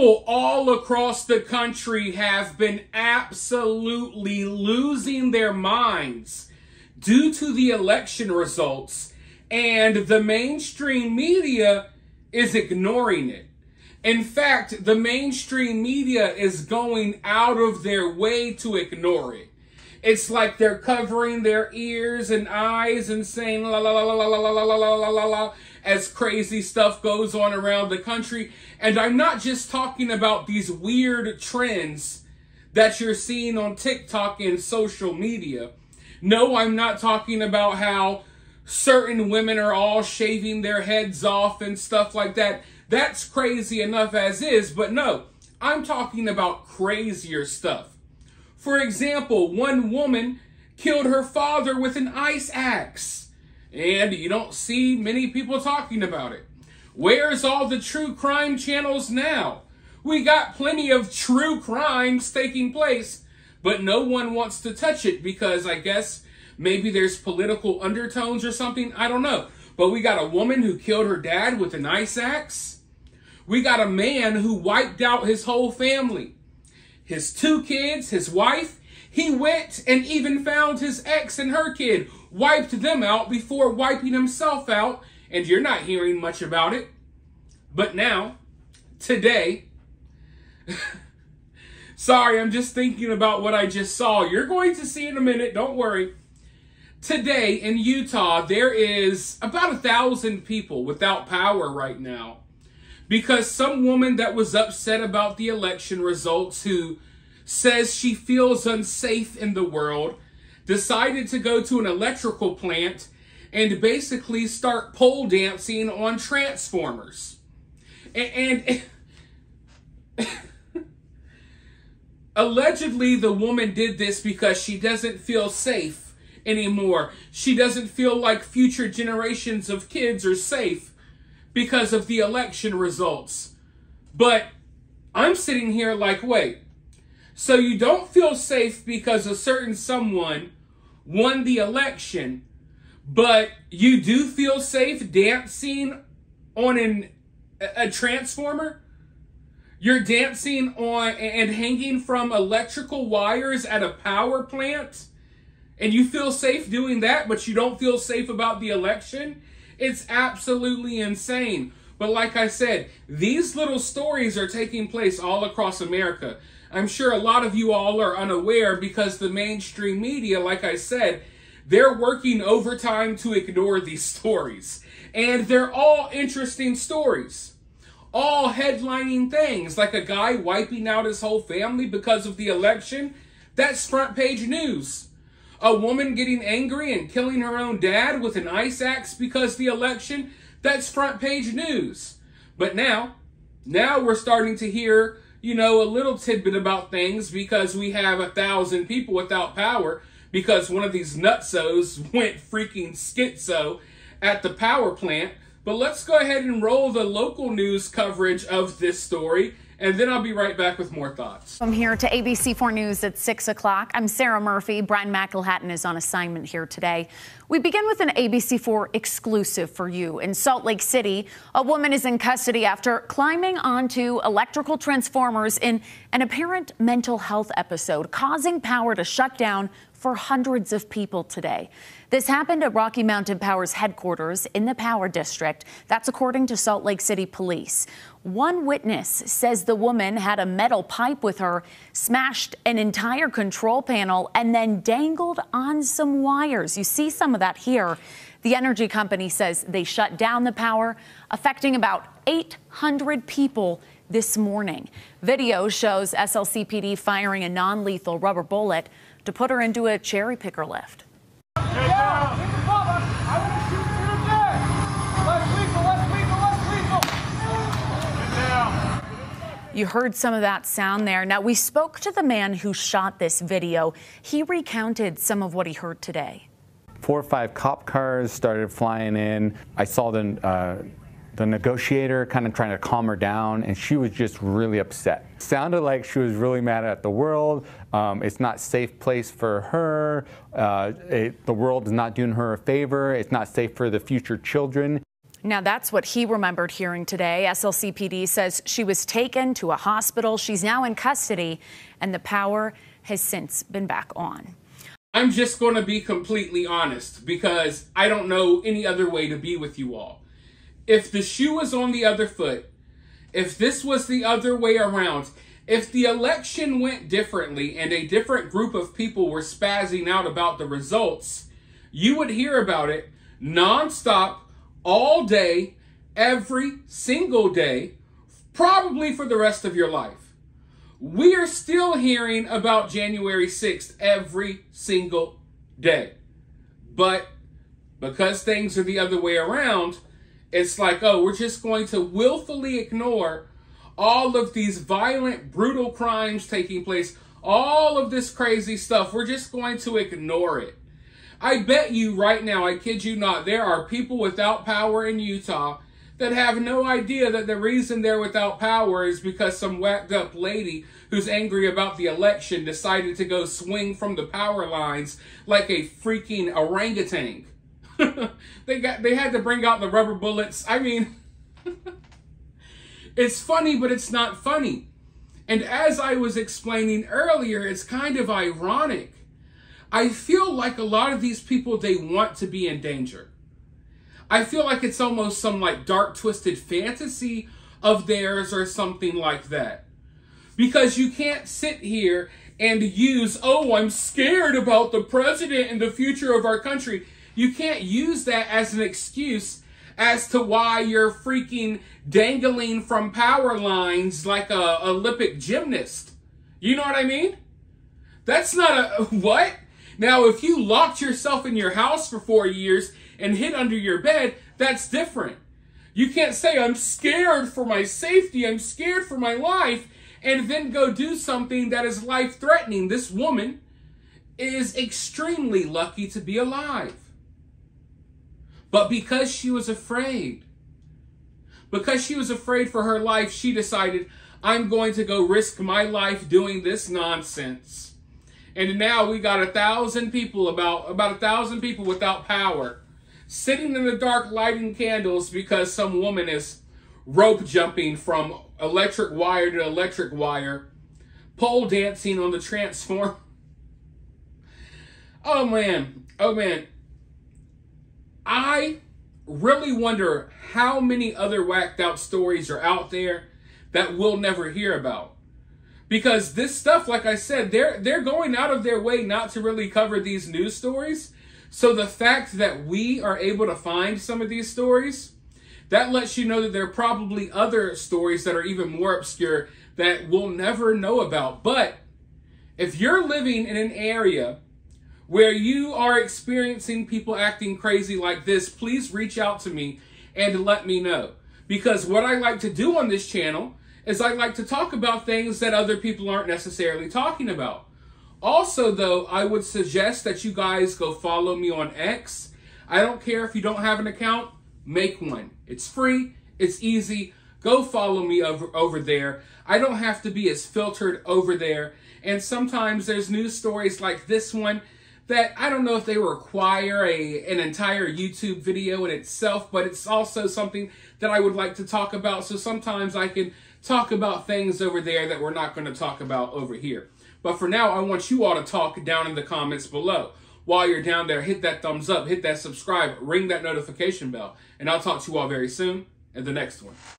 People all across the country have been absolutely losing their minds due to the election results, and the mainstream media is ignoring it. In fact, the mainstream media is going out of their way to ignore it. It's like they're covering their ears and eyes and saying la la la la la la la la la la la la as crazy stuff goes on around the country. And I'm not just talking about these weird trends that you're seeing on TikTok and social media. No, I'm not talking about how certain women are all shaving their heads off and stuff like that. That's crazy enough as is, but no, I'm talking about crazier stuff. For example, one woman killed her father with an ice axe, and you don't see many people talking about it. Where's all the true crime channels now? We got plenty of true crimes taking place, but no one wants to touch it because I guess maybe there's political undertones or something. I don't know. But we got a woman who killed her dad with an ice axe. We got a man who wiped out his whole family. His 2 kids, his wife. He went and even found his ex and her kid, wiped them out before wiping himself out. And you're not hearing much about it. But now, today, sorry, I'm just thinking about what I just saw. You're going to see in a minute, don't worry. Today in Utah, there is about 1,000 people without power right now because some woman that was upset about the election results, who says she feels unsafe in the world, decided to go to an electrical plant and basically start pole dancing on transformers. And allegedly the woman did this because she doesn't feel safe anymore. She doesn't feel like future generations of kids are safe because of the election results. But I'm sitting here like, wait, so you don't feel safe because a certain someone won the election, but you do feel safe dancing on a transformer? You're dancing on and hanging from electrical wires at a power plant? And you feel safe doing that, but you don't feel safe about the election? It's absolutely insane. But like I said, these little stories are taking place all across America. I'm sure a lot of you all are unaware because the mainstream media, like I said, they're working overtime to ignore these stories. And they're all interesting stories. All headlining things, like a guy wiping out his whole family because of the election. That's front page news. A woman getting angry and killing her own dad with an ice axe because of the election. That's front page news. But now we're starting to hear, you know, a little tidbit about things because we have 1,000 people without power because one of these nutsos went freaking schizo at the power plant. But let's go ahead and roll the local news coverage of this story, and then I'll be right back with more thoughts. I'm here to ABC4 News at 6 o'clock. I'm Sarah Murphy. Brian McElhatton is on assignment here today. We begin with an ABC4 exclusive for you. In Salt Lake City, a woman is in custody after climbing onto electrical transformers in an apparent mental health episode, causing power to shut down for hundreds of people today. This happened at Rocky Mountain Power's headquarters in the Power District. That's according to Salt Lake City Police. One witness says the woman had a metal pipe with her, smashed an entire control panel, and then dangled on some wires. You see some of that here. The energy company says they shut down the power, affecting about 800 people this morning. Video shows SLCPD firing a non-lethal rubber bullet to put her into a cherry picker lift. You heard some of that sound there. Now, we spoke to the man who shot this video. He recounted some of what he heard today. 4 or 5 cop cars started flying in. I saw the negotiator kind of trying to calm her down, and she was just really upset. Sounded like she was really mad at the world. It's not a safe place for her. The world is not doing her a favor. It's not safe for the future children. Now, that's what he remembered hearing today. SLCPD says she was taken to a hospital. She's now in custody, and the power has since been back on. I'm just going to be completely honest because I don't know any other way to be with you all. If the shoe was on the other foot, if this was the other way around, if the election went differently and a different group of people were spazzing out about the results, you would hear about it nonstop, all day, every single day, probably for the rest of your life. We are still hearing about January 6th every single day. But because things are the other way around, it's like, oh, we're just going to willfully ignore all of these violent, brutal crimes taking place, all of this crazy stuff. We're just going to ignore it. I bet you right now, I kid you not, there are people without power in Utah that have no idea that the reason they're without power is because some whacked up lady who's angry about the election decided to go swing from the power lines like a freaking orangutan. They had to bring out the rubber bullets. I mean, it's funny, but it's not funny. And as I was explaining earlier, it's kind of ironic. I feel like a lot of these people, they want to be in danger. I feel like it's almost some like dark, twisted fantasy of theirs or something like that. Because you can't sit here and use, oh, I'm scared about the president and the future of our country. You can't use that as an excuse as to why you're freaking dangling from power lines like a Olympic gymnast. You know what I mean? That's not a, what? Now, if you locked yourself in your house for 4 years and hid under your bed, that's different. You can't say, I'm scared for my safety, I'm scared for my life, and then go do something that is life-threatening. This woman is extremely lucky to be alive. But because she was afraid for her life, she decided, I'm going to go risk my life doing this nonsense. And now we got 1,000 people, about 1,000 people without power, sitting in the dark lighting candles because some woman is rope jumping from electric wire to electric wire, pole dancing on the transformer. Oh man, oh man. I really wonder how many other whacked out stories are out there that we'll never hear about. Because this stuff, like I said, they're going out of their way not to really cover these news stories. So the fact that we are able to find some of these stories, that lets you know that there are probably other stories that are even more obscure that we'll never know about. But if you're living in an area where you are experiencing people acting crazy like this, please reach out to me and let me know. Because what I like to do on this channel is I like to talk about things that other people aren't necessarily talking about. Also, though, I would suggest that you guys go follow me on X. I don't care if you don't have an account, make one. It's free, it's easy. Go follow me over there. I don't have to be as filtered over there. And sometimes there's news stories like this one that I don't know if they require an entire YouTube video in itself, but it's also something that I would like to talk about. So sometimes I can talk about things over there that we're not going to talk about over here. But for now, I want you all to talk down in the comments below. While you're down there, hit that thumbs up, hit that subscribe, ring that notification bell, and I'll talk to you all very soon in the next one.